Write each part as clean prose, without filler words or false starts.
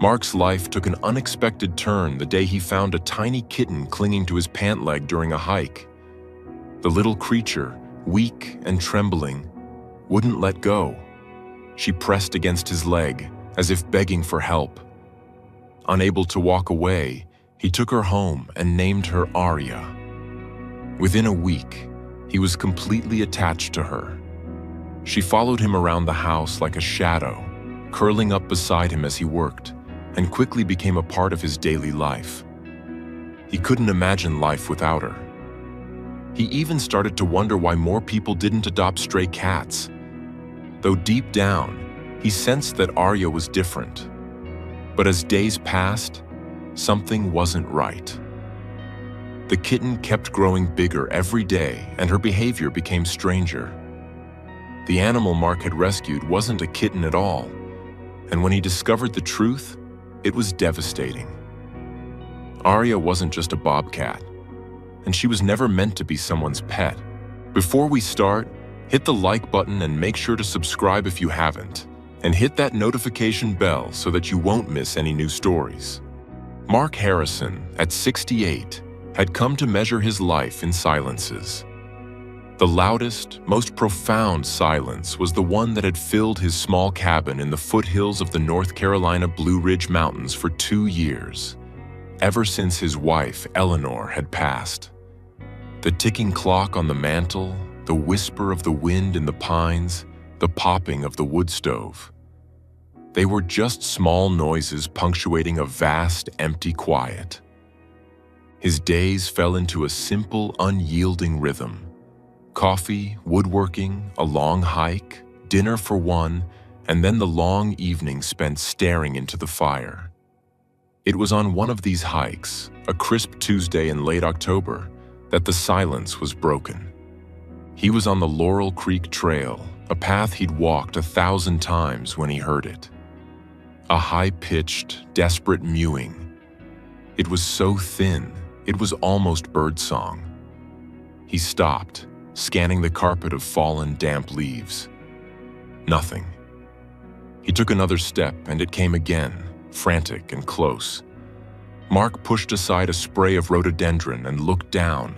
Mark's life took an unexpected turn the day he found a tiny kitten clinging to his pant leg during a hike. The little creature, weak and trembling, wouldn't let go. She pressed against his leg, as if begging for help. Unable to walk away, he took her home and named her Arya. Within a week, he was completely attached to her. She followed him around the house like a shadow, curling up beside him as he worked, and quickly became a part of his daily life. He couldn't imagine life without her. He even started to wonder why more people didn't adopt stray cats. Though deep down, he sensed that Arya was different. But as days passed, something wasn't right. The kitten kept growing bigger every day, and her behavior became stranger. The animal Mark had rescued wasn't a kitten at all, and when he discovered the truth, it was devastating. Arya wasn't just a bobcat, and she was never meant to be someone's pet. Before we start, hit the like button and make sure to subscribe if you haven't, and hit that notification bell so that you won't miss any new stories. Mark Harrison, at 68, had come to measure his life in silences. The loudest, most profound silence was the one that had filled his small cabin in the foothills of the North Carolina Blue Ridge Mountains for 2 years, ever since his wife, Eleanor, had passed. The ticking clock on the mantle, the whisper of the wind in the pines, the popping of the wood stove. They were just small noises punctuating a vast, empty quiet. His days fell into a simple, unyielding rhythm. Coffee, woodworking, a long hike, dinner for one, and then the long evening spent staring into the fire. It was on one of these hikes, a crisp Tuesday in late October, that the silence was broken. He was on the Laurel Creek Trail, a path he'd walked 1,000 times when he heard it. A high-pitched, desperate mewing. It was so thin, it was almost birdsong. He stopped, scanning the carpet of fallen, damp leaves. Nothing. He took another step, and it came again, frantic and close. Mark pushed aside a spray of rhododendron and looked down.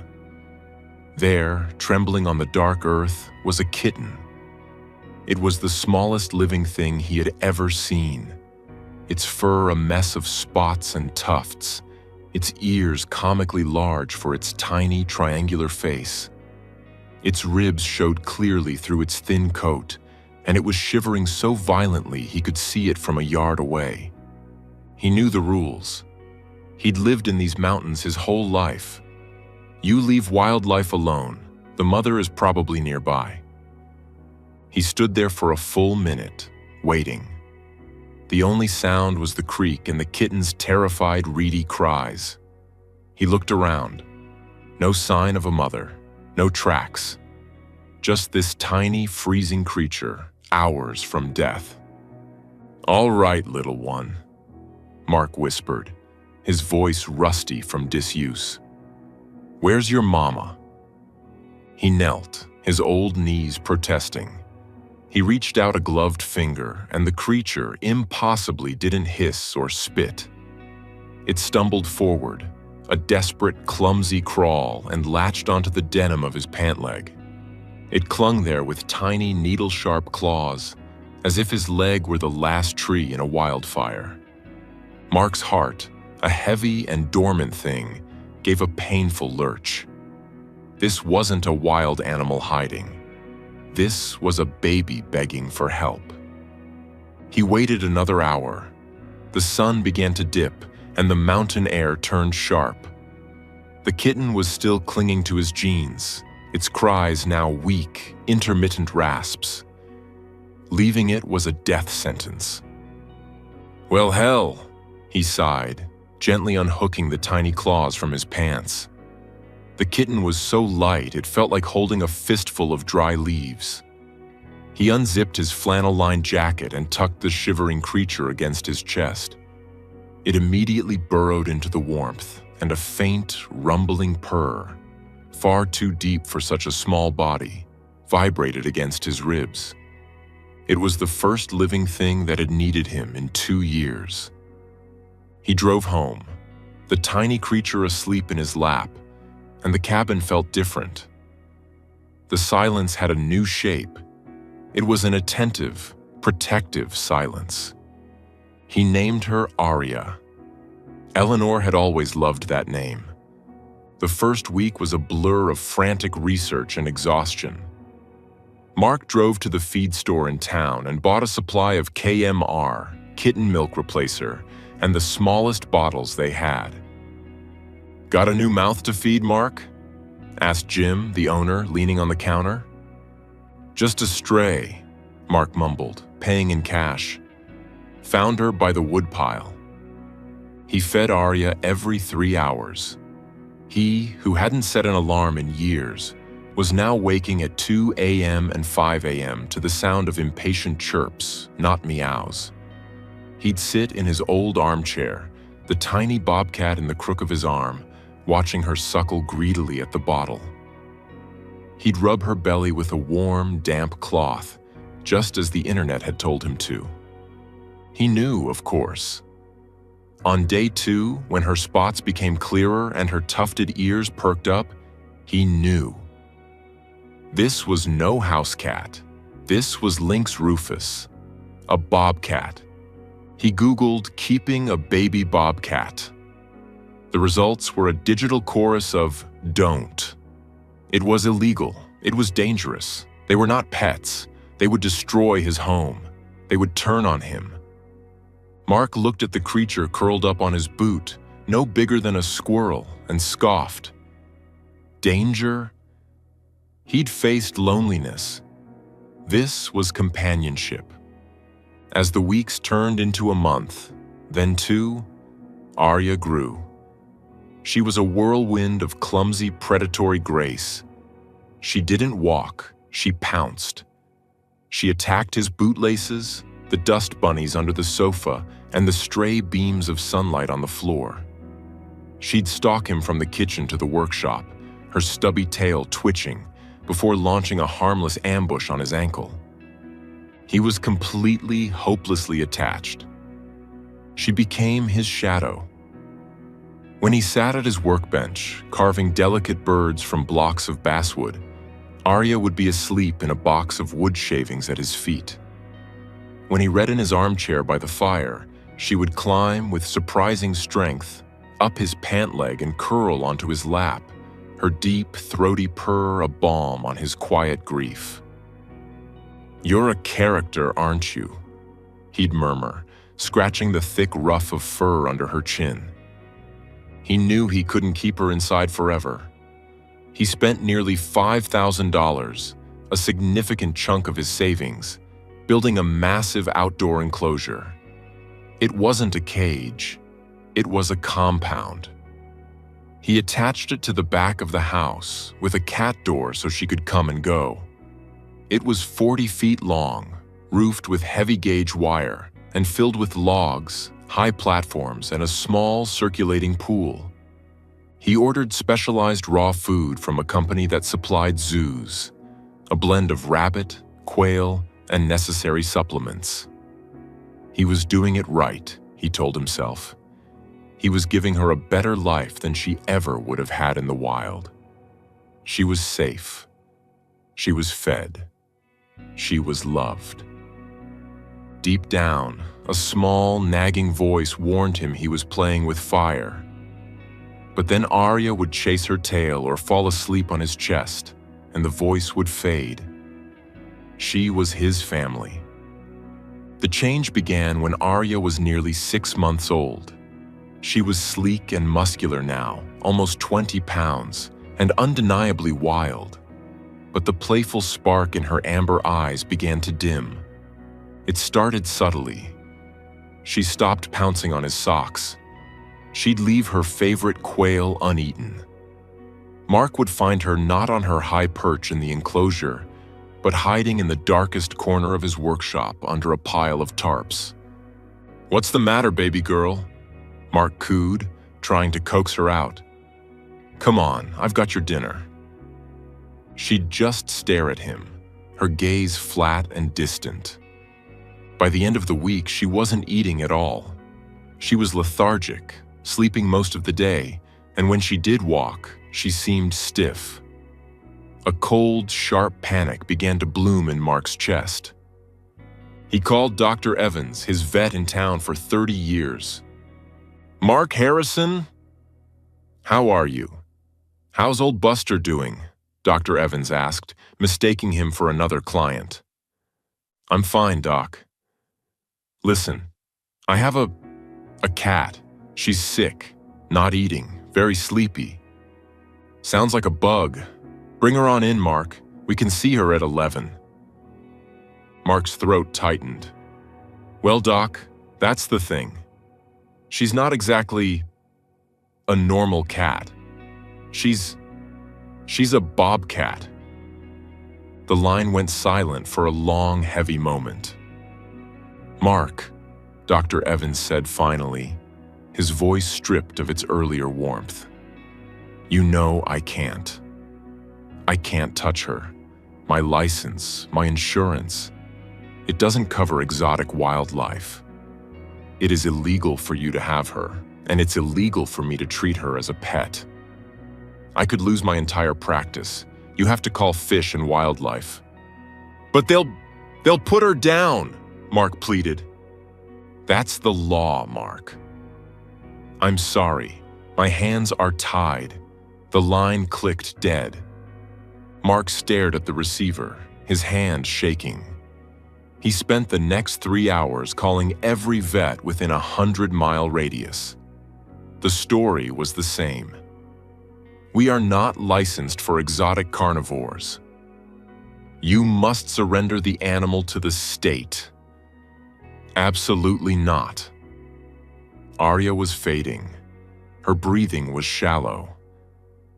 There, trembling on the dark earth, was a kitten. It was the smallest living thing he had ever seen. Its fur a mess of spots and tufts, its ears comically large for its tiny, triangular face. Its ribs showed clearly through its thin coat, and it was shivering so violently he could see it from a yard away. He knew the rules. He'd lived in these mountains his whole life. You leave wildlife alone, the mother is probably nearby. He stood there for a full minute, waiting. The only sound was the creek and the kitten's terrified, reedy cries. He looked around. No sign of a mother, no tracks. Just this tiny, freezing creature, hours from death. "All right, little one," Mark whispered, his voice rusty from disuse. "Where's your mama?" He knelt, his old knees protesting. He reached out a gloved finger, and the creature impossibly didn't hiss or spit. It stumbled forward, a desperate, clumsy crawl, and latched onto the denim of his pant leg. It clung there with tiny, needle-sharp claws, as if his leg were the last tree in a wildfire. Mark's heart, a heavy and dormant thing, gave a painful lurch. This wasn't a wild animal hiding. This was a baby begging for help. He waited another hour. The sun began to dip, and the mountain air turned sharp. The kitten was still clinging to his jeans, its cries now weak, intermittent rasps. Leaving it was a death sentence. "Well, hell," he sighed, gently unhooking the tiny claws from his pants. The kitten was so light it felt like holding a fistful of dry leaves. He unzipped his flannel-lined jacket and tucked the shivering creature against his chest. It immediately burrowed into the warmth, and a faint, rumbling purr, far too deep for such a small body, vibrated against his ribs. It was the first living thing that had needed him in 2 years. He drove home, the tiny creature asleep in his lap, and the cabin felt different. The silence had a new shape. It was an attentive, protective silence. He named her Arya. Eleanor had always loved that name. The first week was a blur of frantic research and exhaustion. Mark drove to the feed store in town and bought a supply of KMR, kitten milk replacer, and the smallest bottles they had. "Got a new mouth to feed, Mark?" asked Jim, the owner, leaning on the counter. "Just a stray," Mark mumbled, paying in cash. "Found her by the woodpile." He fed Arya every 3 hours. He, who hadn't set an alarm in years, was now waking at 2 a.m. and 5 a.m. to the sound of impatient chirps, not meows. He'd sit in his old armchair, the tiny bobcat in the crook of his arm, watching her suckle greedily at the bottle. He'd rub her belly with a warm, damp cloth, just as the internet had told him to. He knew, of course. On day 2, when her spots became clearer and her tufted ears perked up, he knew. This was no house cat. This was Lynx rufus, a bobcat. He Googled keeping a baby bobcat. The results were a digital chorus of "don't." It was illegal. It was dangerous. They were not pets. They would destroy his home. They would turn on him. Mark looked at the creature curled up on his boot, no bigger than a squirrel, and scoffed. Danger? He'd faced loneliness. This was companionship. As the weeks turned into a month, then 2, Arya grew. She was a whirlwind of clumsy, predatory grace. She didn't walk, she pounced. She attacked his bootlaces, the dust bunnies under the sofa, and the stray beams of sunlight on the floor. She'd stalk him from the kitchen to the workshop, her stubby tail twitching, before launching a harmless ambush on his ankle. He was completely, hopelessly attached. She became his shadow. When he sat at his workbench, carving delicate birds from blocks of basswood, Arya would be asleep in a box of wood shavings at his feet. When he read in his armchair by the fire, she would climb with surprising strength up his pant leg and curl onto his lap, her deep, throaty purr a balm on his quiet grief. "You're a character, aren't you?" he'd murmur, scratching the thick ruff of fur under her chin. He knew he couldn't keep her inside forever. He spent nearly $5,000, a significant chunk of his savings, building a massive outdoor enclosure. It wasn't a cage, it was a compound. He attached it to the back of the house with a cat door so she could come and go. It was 40 feet long, roofed with heavy gauge wire, and filled with logs, high platforms, and a small circulating pool. He ordered specialized raw food from a company that supplied zoos, a blend of rabbit, quail, and necessary supplements. He was doing it right, he told himself. He was giving her a better life than she ever would have had in the wild. She was safe. She was fed. She was loved. Deep down, a small, nagging voice warned him he was playing with fire. But then Arya would chase her tail or fall asleep on his chest, and the voice would fade. She was his family. The change began when Arya was nearly 6 months old. She was sleek and muscular now, almost 20 pounds, and undeniably wild. But the playful spark in her amber eyes began to dim. It started subtly. She stopped pouncing on his socks. She'd leave her favorite quail uneaten. Mark would find her not on her high perch in the enclosure, but hiding in the darkest corner of his workshop under a pile of tarps. "What's the matter, baby girl?" Mark cooed, trying to coax her out. "Come on, I've got your dinner." She'd just stare at him, her gaze flat and distant. By the end of the week, she wasn't eating at all. She was lethargic, sleeping most of the day, and when she did walk, she seemed stiff. A cold, sharp panic began to bloom in Mark's chest. He called Dr. Evans, his vet in town for 30 years. "Mark Harrison? How are you? How's old Buster doing?" Dr. Evans asked, mistaking him for another client. "I'm fine, Doc. Listen, I have a cat. She's sick, not eating, very sleepy. Sounds like a bug. Bring her on in, Mark. We can see her at 11. Mark's throat tightened. "Well, Doc, that's the thing. She's not exactly a normal cat. She's a bobcat." The line went silent for a long, heavy moment. "Mark," Dr. Evans said finally, his voice stripped of its earlier warmth. "You know I can't. I can't touch her. My license, my insurance. It doesn't cover exotic wildlife. It is illegal for you to have her, and it's illegal for me to treat her as a pet. I could lose my entire practice. You have to call Fish and Wildlife." "But they'll put her down," Mark pleaded. "That's the law, Mark." "I'm sorry. My hands are tied." The line clicked dead. Mark stared at the receiver, his hand shaking. He spent the next 3 hours calling every vet within a 100-mile radius. The story was the same. "We are not licensed for exotic carnivores. You must surrender the animal to the state." "Absolutely not." Arya was fading. Her breathing was shallow.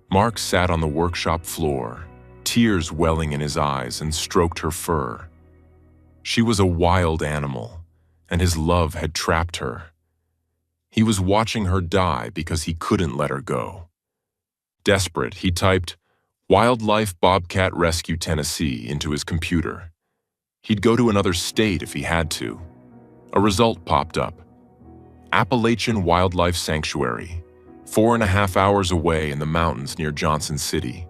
Mark sat on the workshop floor, tears welling in his eyes, and stroked her fur. She was a wild animal, and his love had trapped her. He was watching her die because he couldn't let her go. Desperate, he typed, "Wildlife Bobcat Rescue Tennessee" into his computer. He'd go to another state if he had to. A result popped up. Appalachian Wildlife Sanctuary, 4.5 hours away in the mountains near Johnson City.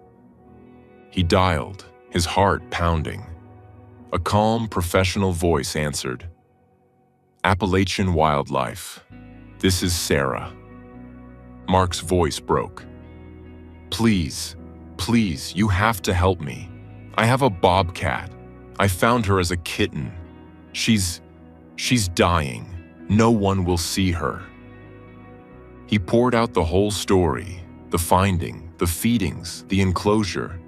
He dialed, his heart pounding. A calm, professional voice answered. "Appalachian Wildlife. This is Sarah." Mark's voice broke. Please, you have to help me. I have a bobcat. I found her as a kitten. She's dying. No one will see her." He poured out the whole story, the finding, the feedings, the enclosure.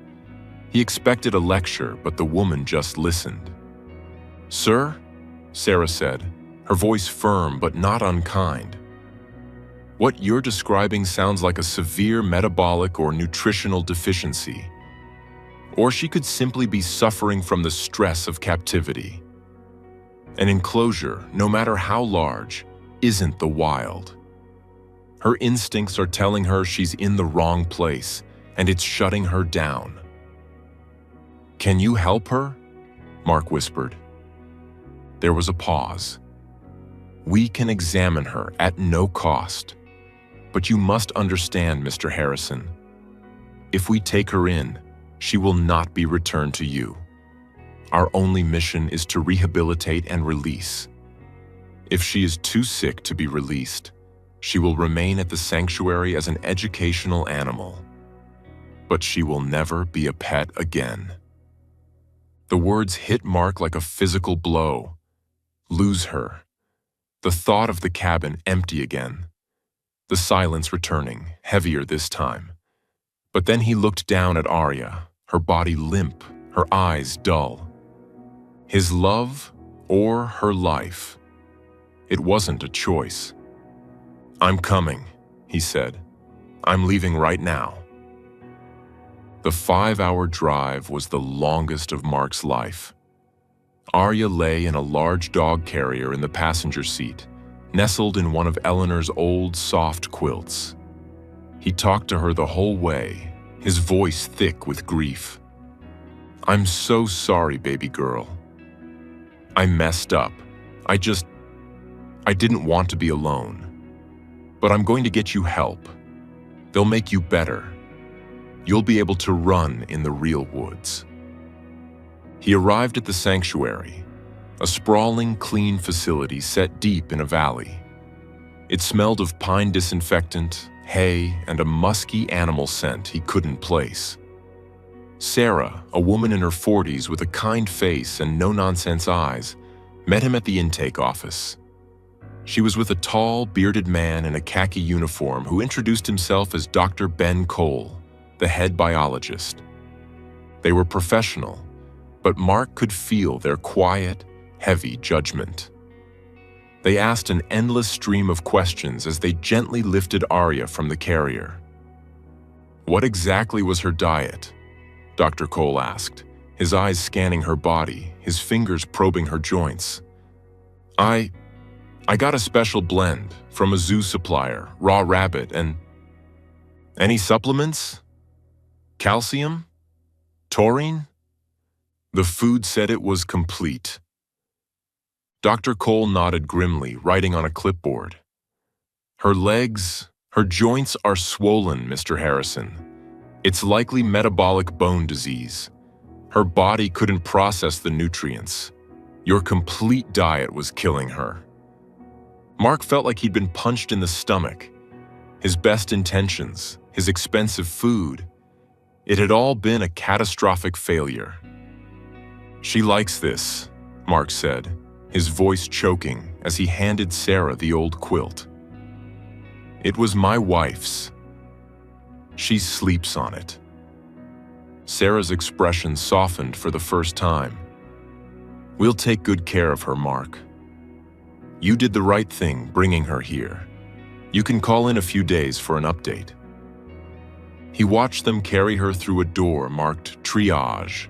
He expected a lecture, but the woman just listened. "Sir?" Sarah said, her voice firm but not unkind. "What you're describing sounds like a severe metabolic or nutritional deficiency. Or she could simply be suffering from the stress of captivity. An enclosure, no matter how large, isn't the wild. Her instincts are telling her she's in the wrong place, and it's shutting her down." "Can you help her?" Mark whispered. There was a pause. "We can examine her at no cost. But you must understand, Mr. Harrison. If we take her in, she will not be returned to you. Our only mission is to rehabilitate and release. If she is too sick to be released, she will remain at the sanctuary as an educational animal. But she will never be a pet again." The words hit Mark like a physical blow. Lose her. The thought of the cabin empty again. The silence returning, heavier this time. But then he looked down at Arya, her body limp, her eyes dull. His love or her life? It wasn't a choice. "I'm coming," he said. "I'm leaving right now." The 5-hour drive was the longest of Mark's life. Arya lay in a large dog carrier in the passenger seat, nestled in one of Eleanor's old, soft quilts. He talked to her the whole way, his voice thick with grief. "I'm so sorry, baby girl. I messed up. I didn't want to be alone. But I'm going to get you help. They'll make you better. You'll be able to run in the real woods." He arrived at the sanctuary, a sprawling, clean facility set deep in a valley. It smelled of pine disinfectant, hay, and a musky animal scent he couldn't place. Sarah, a woman in her 40s with a kind face and no-nonsense eyes, met him at the intake office. She was with a tall, bearded man in a khaki uniform who introduced himself as Dr. Ben Cole, the head biologist. They were professional, but Mark could feel their quiet, heavy judgment. They asked an endless stream of questions as they gently lifted Arya from the carrier. "What exactly was her diet?" Dr. Cole asked, his eyes scanning her body, his fingers probing her joints. I got a special blend from a zoo supplier, raw rabbit, and... Any supplements? Calcium? Taurine? The food said it was complete. Dr. Cole nodded grimly, writing on a clipboard. Her joints are swollen, Mr. Harrison. It's likely metabolic bone disease. Her body couldn't process the nutrients. Your complete diet was killing her. Mark felt like he'd been punched in the stomach. His best intentions, his expensive food, it had all been a catastrophic failure. "She likes this," Mark said, his voice choking as he handed Sarah the old quilt. "It was my wife's. She sleeps on it." Sarah's expression softened for the first time. "We'll take good care of her, Mark. You did the right thing bringing her here. You can call in a few days for an update." He watched them carry her through a door marked triage.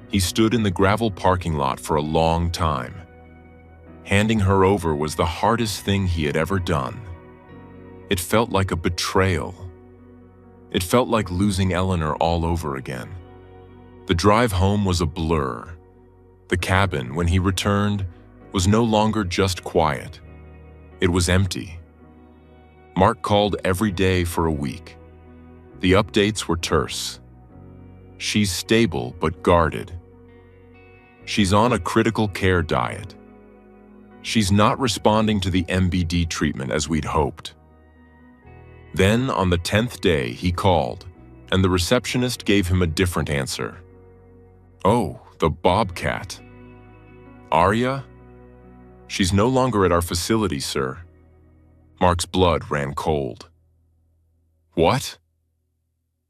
He stood in the gravel parking lot for a long time. Handing her over was the hardest thing he had ever done. It felt like a betrayal. It felt like losing Eleanor all over again. The drive home was a blur. The cabin, when he returned, was no longer just quiet. It was empty. Mark called every day for a week. The updates were terse. "She's stable but guarded. She's on a critical care diet. She's not responding to the MBD treatment as we'd hoped." Then, on the 10th day, he called, and the receptionist gave him a different answer. "Oh, the bobcat. Arya? She's no longer at our facility, sir." Mark's blood ran cold. "What?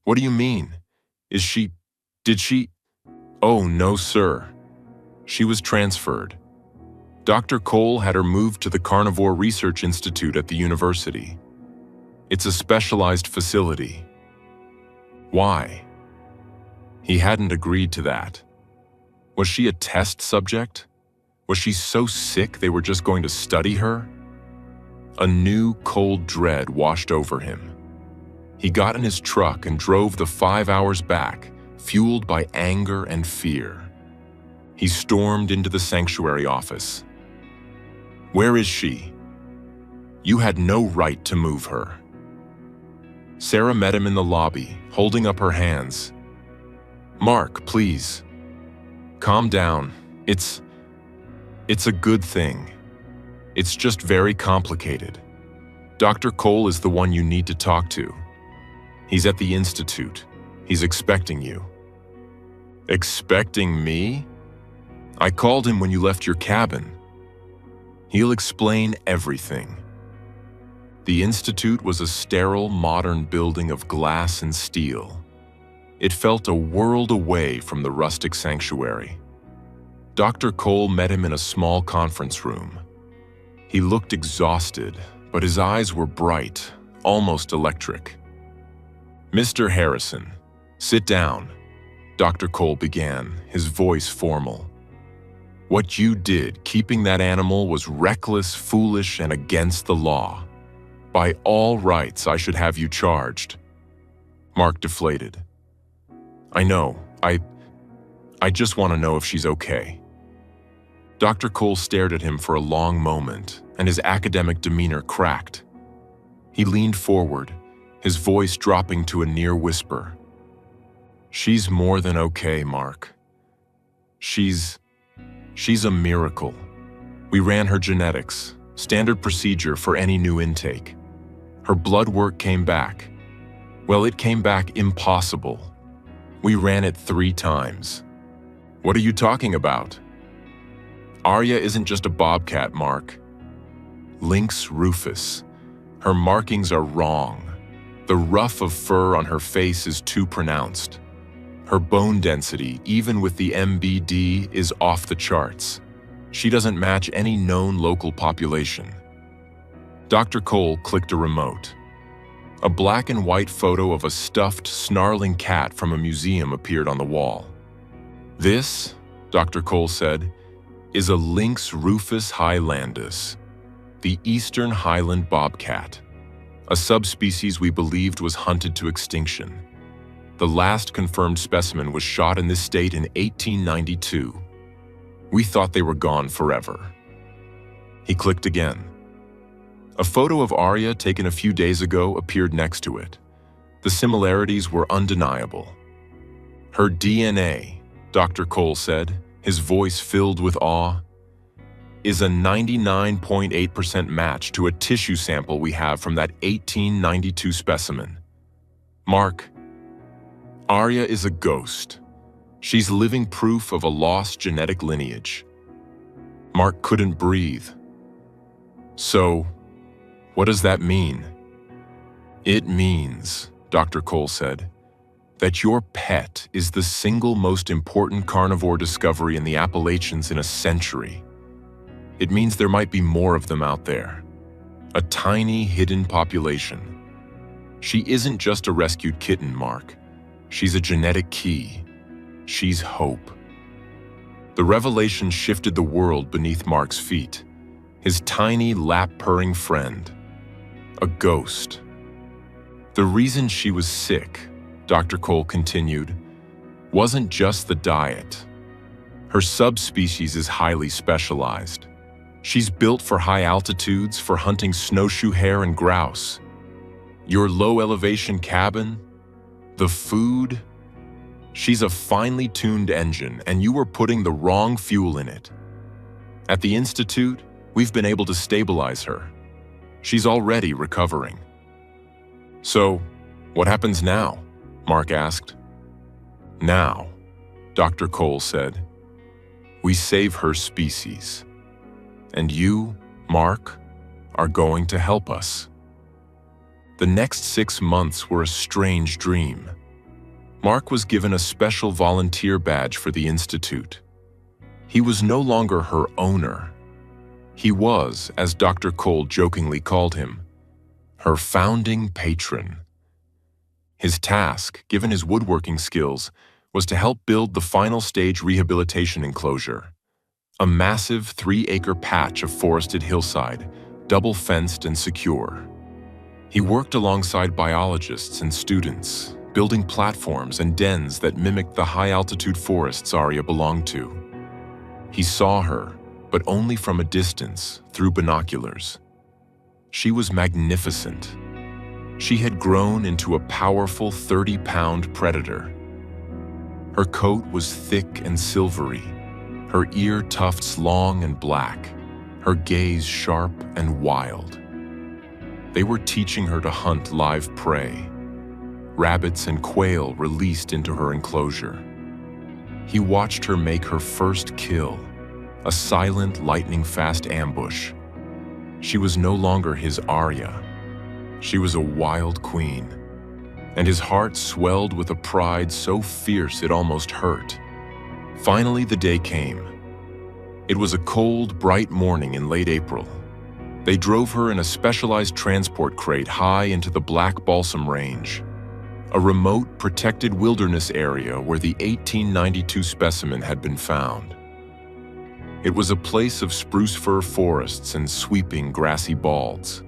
What do you mean? Did she? Oh, no, sir. She was transferred. Dr. Cole had her moved to the Carnivore Research Institute at the university. It's a specialized facility." Why? He hadn't agreed to that. Was she a test subject? Was she so sick they were just going to study her? A new, cold dread washed over him. He got in his truck and drove the 5 hours back, fueled by anger and fear. He stormed into the sanctuary office. "Where is she? You had no right to move her." Sarah met him in the lobby, holding up her hands. "Mark, please. Calm down. It's a good thing. It's just very complicated. Dr. Cole is the one you need to talk to. He's at the institute. He's expecting you." "Expecting me? I called him when you left your cabin. He'll explain everything." The institute was a sterile, modern building of glass and steel. It felt a world away from the rustic sanctuary. Dr. Cole met him in a small conference room. He looked exhausted, but his eyes were bright, almost electric. "Mr. Harrison, sit down," Dr. Cole began, his voice formal. "What you did, keeping that animal, was reckless, foolish, and against the law. By all rights, I should have you charged." Mark deflated. "I know. I just want to know if she's okay." Dr. Cole stared at him for a long moment, and his academic demeanor cracked. He leaned forward, his voice dropping to a near whisper. "She's more than okay, Mark. She's a miracle. We ran her genetics, standard procedure for any new intake. Her blood work came back. Well, it came back impossible. We ran it 3 times. What are you talking about? Arya isn't just a bobcat, Mark. Lynx rufus. Her markings are wrong. The ruff of fur on her face is too pronounced. Her bone density, even with the MBD, is off the charts. She doesn't match any known local population." Dr. Cole clicked a remote. A black and white photo of a stuffed, snarling cat from a museum appeared on the wall. "This," Dr. Cole said, "is a Lynx rufus highlandus, the eastern highland bobcat, a subspecies we believed was hunted to extinction. The last confirmed specimen was shot in this state in 1892. We thought they were gone forever." He clicked again. A photo of Arya taken a few days ago appeared next to it. The similarities were undeniable. "Her DNA," Dr. Cole said, his voice filled with awe, "is a 99.8% match to a tissue sample we have from that 1892 specimen. Mark, Arya is a ghost. She's living proof of a lost genetic lineage." Mark couldn't breathe. "So, what does that mean?" "It means," Dr. Cole said, "that your pet is the single most important carnivore discovery in the Appalachians in a century. It means there might be more of them out there. A tiny, hidden population. She isn't just a rescued kitten, Mark. She's a genetic key. She's hope." The revelation shifted the world beneath Mark's feet. His tiny, lap-purring friend. A ghost. "The reason she was sick," Dr. Cole continued, "wasn't just the diet. Her subspecies is highly specialized. She's built for high altitudes, for hunting snowshoe hare and grouse. Your low-elevation cabin, the food, she's a finely tuned engine, and you were putting the wrong fuel in it. At the Institute, we've been able to stabilize her. She's already recovering." "So, what happens now?" Mark asked. "Now," Dr. Cole said, "we save her species. And you, Mark, are going to help us." The next 6 months were a strange dream. Mark was given a special volunteer badge for the Institute. He was no longer her owner. He was, as Dr. Cole jokingly called him, her founding patron. His task, given his woodworking skills, was to help build the final stage rehabilitation enclosure, a massive 3-acre patch of forested hillside, double-fenced and secure. He worked alongside biologists and students, building platforms and dens that mimicked the high-altitude forests Arya belonged to. He saw her, but only from a distance, through binoculars. She was magnificent. She had grown into a powerful 30-pound predator. Her coat was thick and silvery, her ear tufts long and black, her gaze sharp and wild. They were teaching her to hunt live prey, rabbits and quail released into her enclosure. He watched her make her first kill, a silent, lightning-fast ambush. She was no longer his Arya. She was a wild queen, and his heart swelled with a pride so fierce it almost hurt. Finally, the day came. It was a cold, bright morning in late April. They drove her in a specialized transport crate high into the Black Balsam Range, a remote, protected wilderness area where the 1892 specimen had been found. It was a place of spruce fir forests and sweeping grassy balds.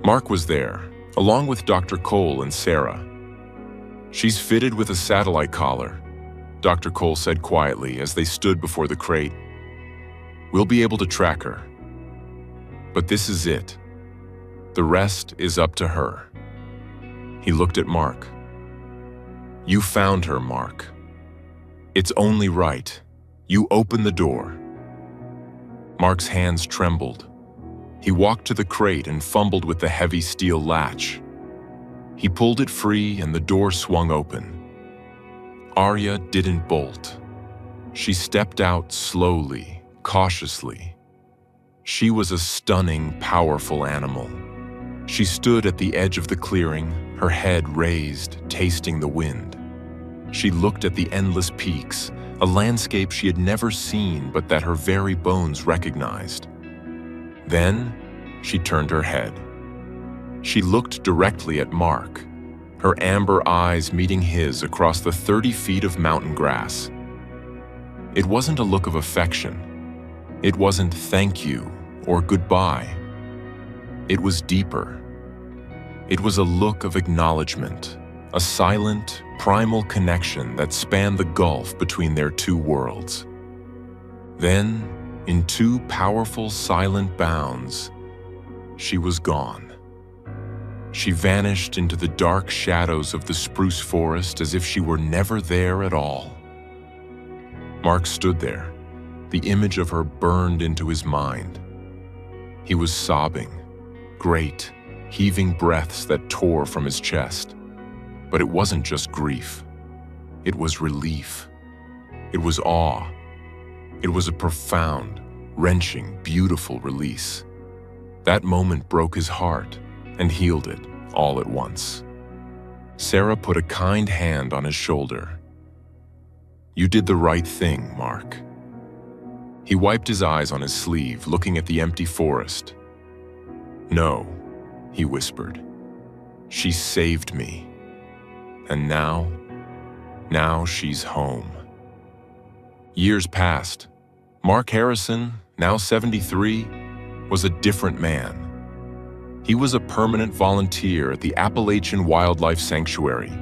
Mark was there, along with Dr. Cole and Sarah. "She's fitted with a satellite collar," Dr. Cole said quietly as they stood before the crate. "We'll be able to track her. But this is it. The rest is up to her. He looked at Mark. You found her, Mark. It's only right. You open the door. Mark's hands trembled. He walked to the crate and fumbled with the heavy steel latch. He pulled it free and the door swung open. Arya didn't bolt. She stepped out slowly, cautiously. She was a stunning, powerful animal. She stood at the edge of the clearing, her head raised, tasting the wind. She looked at the endless peaks, a landscape she had never seen but that her very bones recognized. Then, she turned her head. She looked directly at Mark, her amber eyes meeting his across the 30 feet of mountain grass. It wasn't a look of affection. It wasn't thank you or goodbye. It was deeper. It was a look of acknowledgement, a silent, primal connection that spanned the gulf between their two worlds. Then, in two powerful, silent bounds, she was gone. She vanished into the dark shadows of the spruce forest as if she were never there at all. Mark stood there. The image of her burned into his mind. He was sobbing, great, heaving breaths that tore from his chest. But it wasn't just grief. It was relief. It was awe. It was a profound, wrenching, beautiful release. That moment broke his heart and healed it all at once. Sarah put a kind hand on his shoulder. You did the right thing, Mark. He wiped his eyes on his sleeve, looking at the empty forest. No, he whispered. She saved me. And now she's home. Years passed. Mark Harrison, now 73, was a different man. He was a permanent volunteer at the Appalachian Wildlife Sanctuary,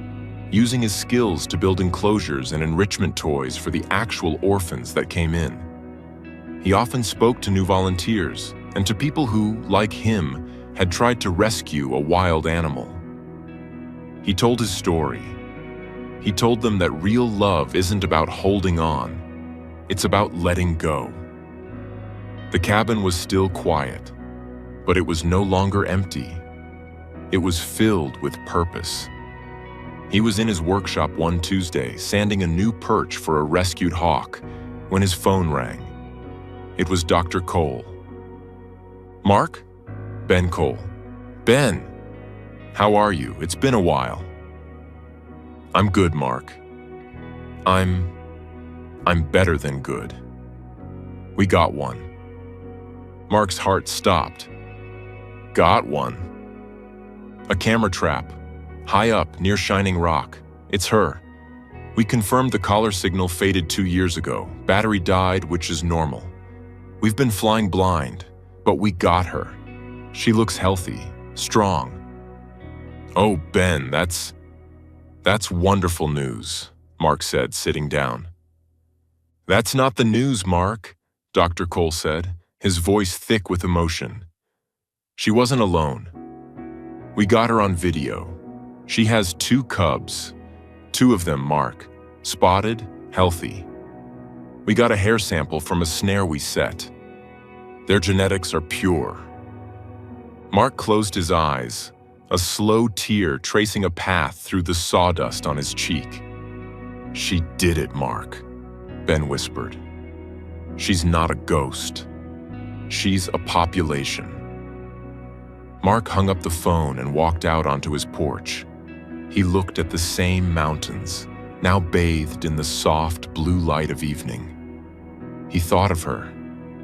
using his skills to build enclosures and enrichment toys for the actual orphans that came in. He often spoke to new volunteers and to people who, like him, had tried to rescue a wild animal. He told his story. He told them that real love isn't about holding on, it's about letting go. The cabin was still quiet, but it was no longer empty. It was filled with purpose. He was in his workshop one Tuesday, sanding a new perch for a rescued hawk, when his phone rang. It was Dr. Cole. Mark? Ben Cole. Ben! How are you? It's been a while. I'm good, Mark. I'm better than good. We got one. Mark's heart stopped. Got one. A camera trap, high up near Shining Rock. It's her. We confirmed the collar signal faded 2 years ago. Battery died, which is normal. We've been flying blind, but we got her. She looks healthy, strong. Oh, Ben, that's wonderful news, Mark said, sitting down. That's not the news, Mark, Dr. Cole said, his voice thick with emotion. She wasn't alone. We got her on video. She has 2 cubs. 2 of them, Mark. Spotted, healthy. We got a hair sample from a snare we set. Their genetics are pure. Mark closed his eyes, a slow tear tracing a path through the sawdust on his cheek. She did it, Mark, Ben whispered. She's not a ghost. She's a population. Mark hung up the phone and walked out onto his porch. He looked at the same mountains, now bathed in the soft blue light of evening. He thought of her,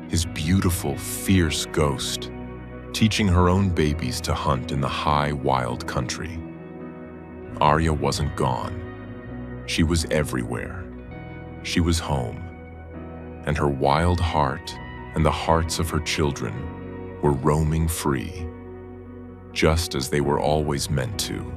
his beautiful, fierce ghost, teaching her own babies to hunt in the high, wild country. Arya wasn't gone. She was everywhere. She was home. And her wild heart and the hearts of her children were roaming free, just as they were always meant to.